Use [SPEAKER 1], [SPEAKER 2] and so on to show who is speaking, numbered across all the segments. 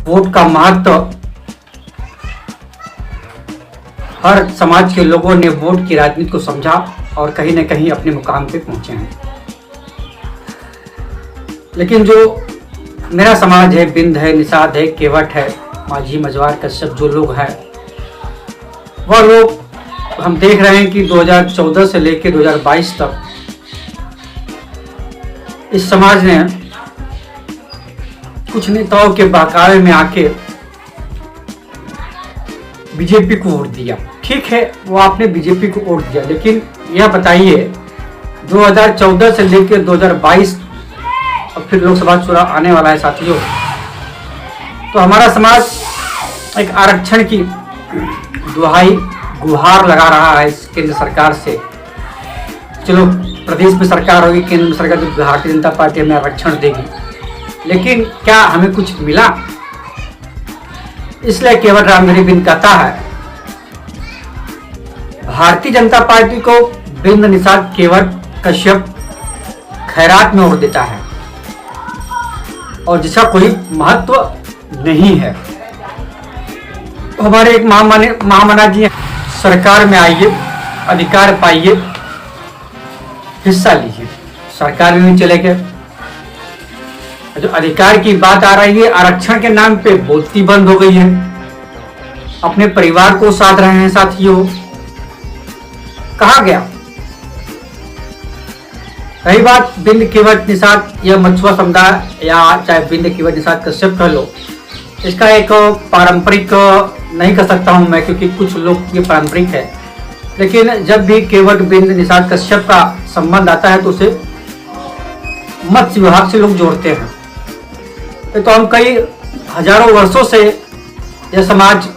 [SPEAKER 1] Vote का महत्व हर समाज के लोगों ने वोट की राजनीति को समझा और कहीं न कहीं अपने मुकाम पे पहुंचे हैं। लेकिन जो मेरा समाज है, बिंद है, निषाद है, केवट है, माझी, मझवार, कश्यप जो लोग हैं, वह लोग हम देख रहे हैं कि 2014 से लेकर 2022 तक इस समाज ने कुछ नेताओं के बहकावे में आके बीजेपी को वोट दिया। ठीक है, वो आपने बीजेपी को वोट दिया, लेकिन यह बताइए 2014 से लेकर 2022 और फिर लोकसभा चुनाव आने वाला है साथियों, तो हमारा समाज एक आरक्षण की दुहाई गुहार लगा रहा है केंद्र सरकार से। चलो प्रदेश में सरकार होगी, केंद्र में सरकार, जो भारतीय जनता पार्टी हमें आरक्षण देगी, लेकिन क्या हमें कुछ मिला? इसलिए केवट रामगिरी बिंद कहता है, भारतीय जनता पार्टी को बिंद, निषाद, केवट, कश्यप खैरात में वोट देता है और जिसका कोई महत्व नहीं है। तो हमारे एक महामना जी सरकार में आइए, अधिकार पाइए, हिस्सा लीजिए। सरकार में भी चले गए, जो अधिकार की बात आ रही है, आरक्षण के नाम पे बोलती बंद हो गई है, अपने परिवार को साथ रहे हैं साथियों। कहा गया? रही बात बिंद, केवट, निषाद या मछुआ समुदाय या चाहे बिंद, केवट, निषाद, कश्यप कह लो, इसका एक पारंपरिक नहीं कह सकता हूं मैं, क्योंकि कुछ लोग ये पारंपरिक है, लेकिन जब भी केवट, बिंद, निषाद, कश्यप का संबंध आता है तो उसे मत्स्य विभाग से लोग जोड़ते हैं। तो हम कई हजारों वर्षों से यह समाज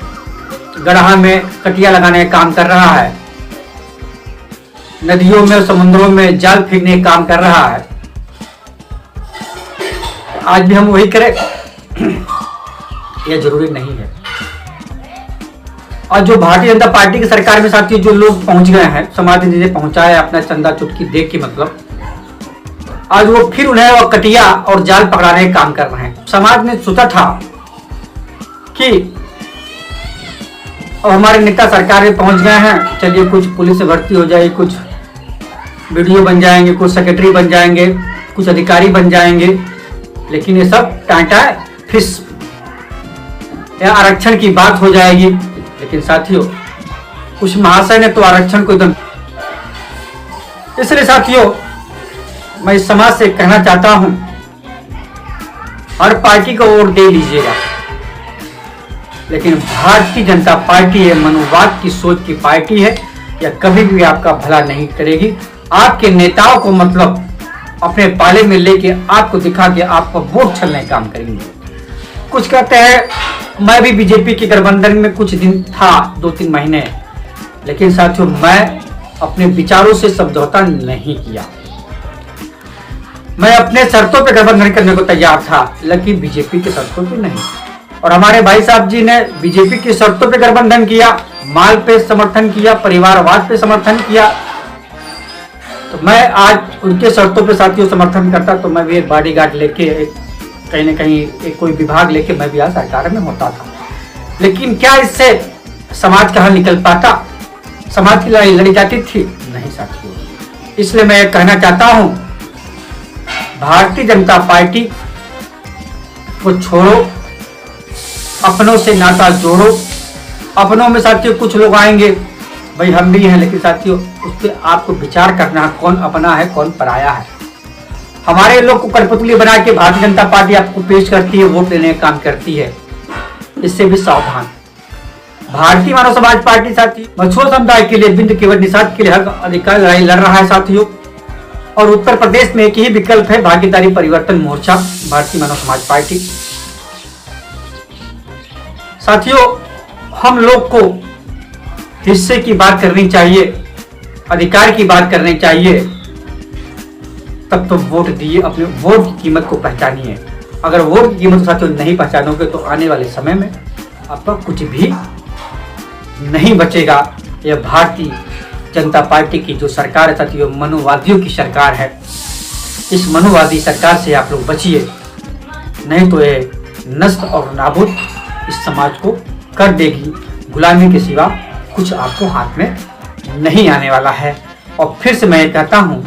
[SPEAKER 1] गढ़ा में कटिया लगाने का काम कर रहा है, नदियों में, समुद्रों में जाल फेंकने का काम कर रहा है। आज भी हम वही करें, यह जरूरी नहीं है। और जो भारतीय जनता पार्टी की सरकार में साथियों जो लोग पहुंच गए हैं, समाज ने जिन्हें पहुंचाया अपना चंदा चुटकी देख के, मतलब आज वो फिर उन्हें वो कटिया और जाल पकड़ाने का काम कर रहे हैं। समाज ने सोचा था कि अब हमारे नेता सरकार में पहुंच गए हैं, चलिए कुछ पुलिस से भर्ती हो जाएगी, कुछ वीडियो बन जाएंगे, कुछ सेक्रेटरी बन जाएंगे, कुछ अधिकारी बन जाएंगे, लेकिन ये सब टाटा फिश, आरक्षण की बात हो जाएगी। लेकिन साथियों कुछ महाशय ने तो आरक्षण को एकदम, इसलिए साथियों मैं इस समाज से कहना चाहता हूं, हर पार्टी को वोट दे लीजिएगा, लेकिन भारतीय जनता पार्टी है मनुवाद की सोच की पार्टी है, या कभी भी आपका भला नहीं करेगी। आपके नेताओं को मतलब अपने पाले में लेके आपको दिखा के आपको वोट छलने का काम करेंगे। कुछ कहते हैं, मैं भी बीजेपी के गठबंधन में कुछ दिन था, 2-3 महीने, लेकिन साथियों मैं अपने विचारों से समझौता नहीं किया। मैं अपने शर्तों पे गठबंधन करने को तैयार था, लेकिन बीजेपी की शर्तों पे नहीं। और हमारे भाई साहब जी ने बीजेपी की शर्तों पे गठबंधन किया, माल पे समर्थन किया, परिवारवाद पे समर्थन किया, तो मैं आज उनके शर्तों पे साथियों समर्थन करता, तो मैं भी एक बॉडीगार्ड लेके कहीं न कहीं एक कोई विभाग लेके मैं भी आज सरकार में होता था। लेकिन क्या इससे समाज का हल निकल पाता? समाज की लड़ाई लड़ी जाती थी? नहीं साथियों। इसलिए मैं कहना चाहता हूं, भारतीय जनता पार्टी को छोड़ो, अपनों से नाता जोड़ो। अपनों में साथियों कुछ लोग आएंगे, भाई हम भी हैं, लेकिन साथियों उस पर आपको विचार करना है, कौन अपना है कौन पराया है। हमारे लोग को कठपुतली बना के भारतीय जनता पार्टी आपको पेश करती है, वोट देने का काम करती है, इससे भी सावधान। भारतीय मानव समाज पार्टी साथी मछुआ समुदाय के लिए, बिंद, केवट, निषाद के लिए हक अधिकार लड़ाई लड़ रहा है साथियों। और उत्तर प्रदेश में एक ही विकल्प है, भागीदारी परिवर्तन मोर्चा, भारतीय मानव समाज पार्टी। साथियों हम लोग को हिस्से की बात करनी चाहिए, अधिकार की बात करनी चाहिए, तब तो वोट दिए, अपने वोट की कीमत को पहचानिए। अगर वोट की कीमत साथियों नहीं पहचानोगे तो आने वाले समय में आपका कुछ भी नहीं बचेगा। यह भारतीय जनता पार्टी की जो सरकार है साथियों, मनुवादियों की सरकार है। इस मनुवादी सरकार से आप लोग बचिए, नहीं तो ये नष्ट और नाबूद इस समाज को कर देगी। गुलामी के सिवा कुछ आपको हाथ में नहीं आने वाला है। और फिर से मैं ये कहता हूँ,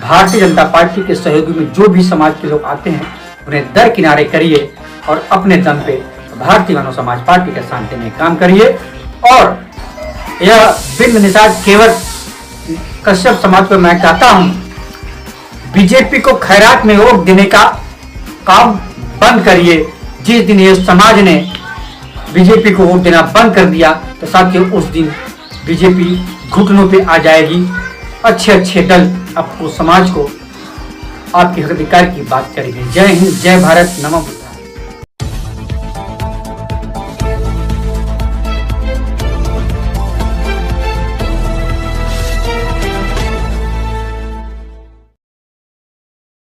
[SPEAKER 1] भारतीय जनता पार्टी के सहयोगी में जो भी समाज के लोग आते हैं उन्हें दरकिनारे करिए और अपने दम पे भारतीय मानव समाज पार्टी के शांति में काम करिए। और यह बिंद निषाद केवल कश्यप समाज को मैं कहता हूँ, बीजेपी को खैरात में वोट देने का काम बंद करिए। जिस दिन ये समाज ने बीजेपी को वोट देना बंद कर दिया तो साथियों उस दिन बीजेपी घुटनों पे आ जाएगी। अच्छे अच्छे दल आपको समाज को आपके हक अधिकार की बात करेंगे। जय हिंद, जय भारत, नमः।